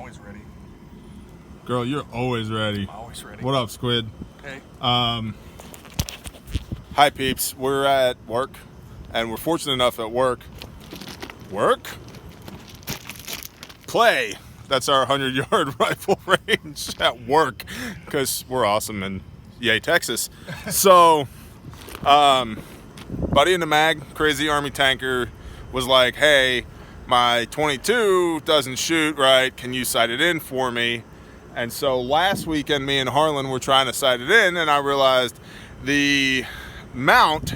always ready. Girl, you're always ready. I'm always ready. What up, Squid? Hey. Hi, peeps. We're at work, and we're fortunate enough at work. Play. That's our 100-yard rifle range at work, because we're awesome and yay, Texas. So, buddy in the mag, crazy Army tanker, was like, hey, my 22 doesn't shoot right. Can you sight it in for me? And so last weekend, me and Harlan were trying to sight it in, and I realized the mount,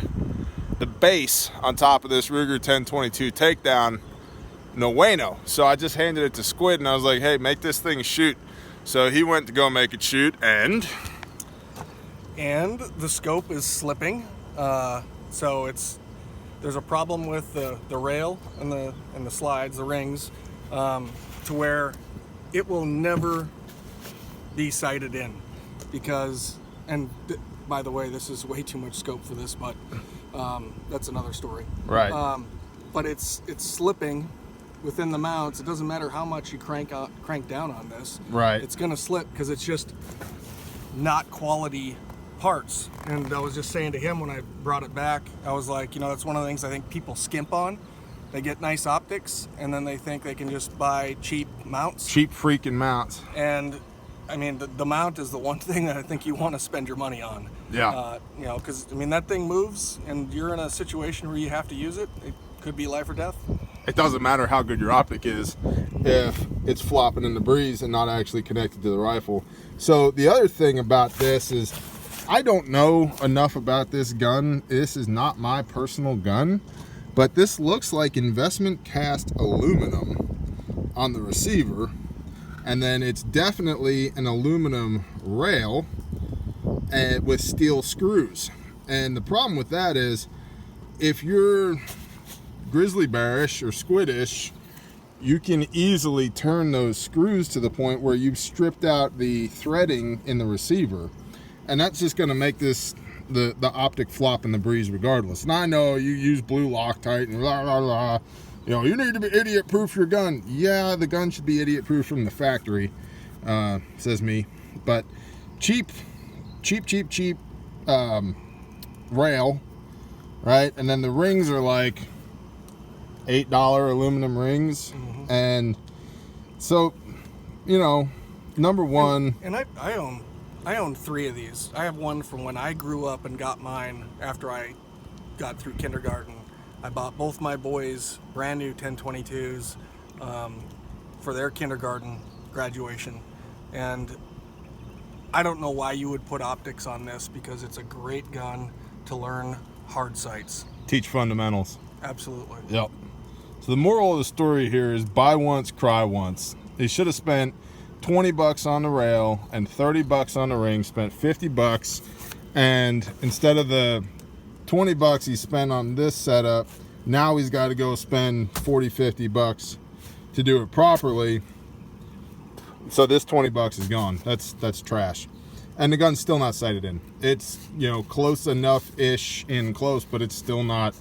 the base on top of this Ruger 1022 takedown, no bueno. So I just handed it to Squid, and I was like, hey, make this thing shoot. So he went to go make it shoot, and the scope is slipping. So there's a problem with the rail and the slides, the rings, to where it will never be sighted in, because, by the way, this is way too much scope for this, but that's another story. right. But it's slipping within the mounts. It doesn't matter how much you crank down on this. Right. It's gonna slip because it's just not quality parts. And I was just saying to him when I brought it back, I was like, that's one of the things I think people skimp on. They get nice optics, and then they think they can just buy cheap mounts. Cheap freaking mounts. And I mean, the mount is the one thing that I think you want to spend your money on. Yeah. Because that thing moves, and you're in a situation where you have to use it. It could be life or death. It doesn't matter how good your optic is if it's flopping in the breeze and not actually connected to the rifle. So the other thing about this is, I don't know enough about this gun. This is not my personal gun, but this looks like investment cast aluminum on the receiver, and then it's definitely an aluminum rail and with steel screws. And the problem with that is, if you're grizzly bearish or squidish, you can easily turn those screws to the point where you've stripped out the threading in the receiver, and that's just going to make this the optic flop in the breeze regardless. And I know you use blue Loctite and blah blah blah, you need to be idiot proof your gun. Yeah, the gun should be idiot proof from the factory, says me. But cheap rail, right? And then the rings are like $8 aluminum rings. Mm-hmm. And so, number one, and I own 3 of these. I have one from when I grew up and got mine after I got through kindergarten. I bought both my boys brand new 1022s for their kindergarten graduation. And I don't know why you would put optics on this, because it's a great gun to learn hard sights. teach fundamentals. Absolutely. Yep. So the moral of the story here is buy once, cry once. He should have spent $20 on the rail and $30 on the ring, spent $50, and instead of the $20 he spent on this setup, now he's got to go spend $40-50 to do it properly. So this $20 is gone. That's trash. And the gun's still not sighted in. It's, close enough-ish in close, but it's still not,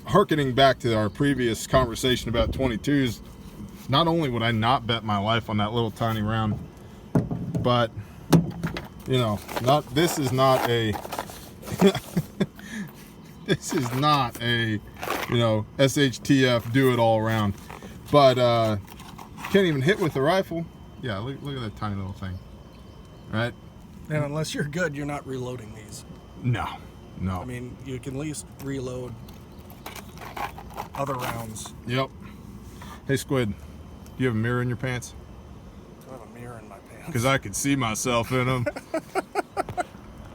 harkening back to our previous conversation about 22s, not only would I not bet my life on that little tiny round, but, this is not a SHTF do it all round. But can't even hit with the rifle. Yeah, look at that tiny little thing. Right? And unless you're good, you're not reloading these. No. I mean, you can at least reload other rounds. Yep. Hey, Squid, do you have a mirror in your pants? I have a mirror in my pants. Because I could see myself in them.